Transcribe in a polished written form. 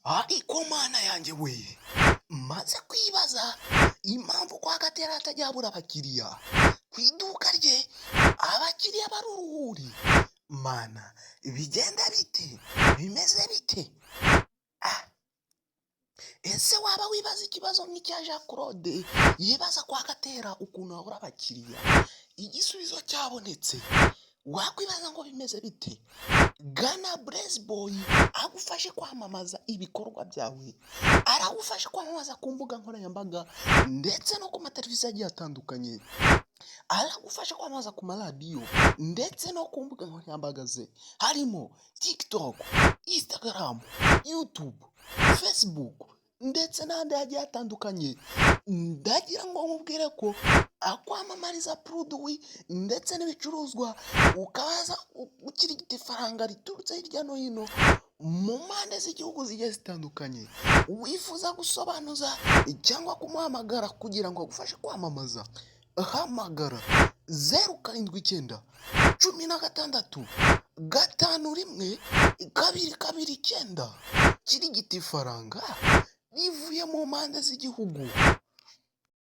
ariko mana yanjye we, maze kwibaza impamvu kwa Gatera hatajya habura abakiriya, ku iduka rye abakiriya bari uruhuri. Mana bigenda bite, bimeze bite? Ah, ese waba wibaza ikibazo nk'icya Jean Claude yibaza kwa Gatera ukuntu habura abakiriya? Igisubizo cyabonetse. Wakwibaza ngo bimeze bite? Gana Blaze Boy agufashe kwamamaza ibikorwa byawe, aragufasha kwamamaza ku mbuga nkoranyambaga ndetse no ku mateleviziyo agiye atandukanye, aragufasha kwamamaza ku maradiyo ndetse no ku mbuga nkoranyambaga ze, harimo TikTok, Instagram, YouTube, Facebook ndetse n'ahandi hagiye hatandukanye. Ndagira ngo nkubwire ko akwamamariza produwi ndetse n'ibicuruzwa, ukaza ukirigita ifaranga riturutse hirya no hino mu mpande z'igihugu zigiye zitandukanye. Wifuza gusobanuza cyangwa kumuhamagara kugira ngo agufashe kwamamaza, hamagara 0karindwi 9 6 5 1 2 2 9 kirigita ifaranga rivuye mu mpande z'igihugu.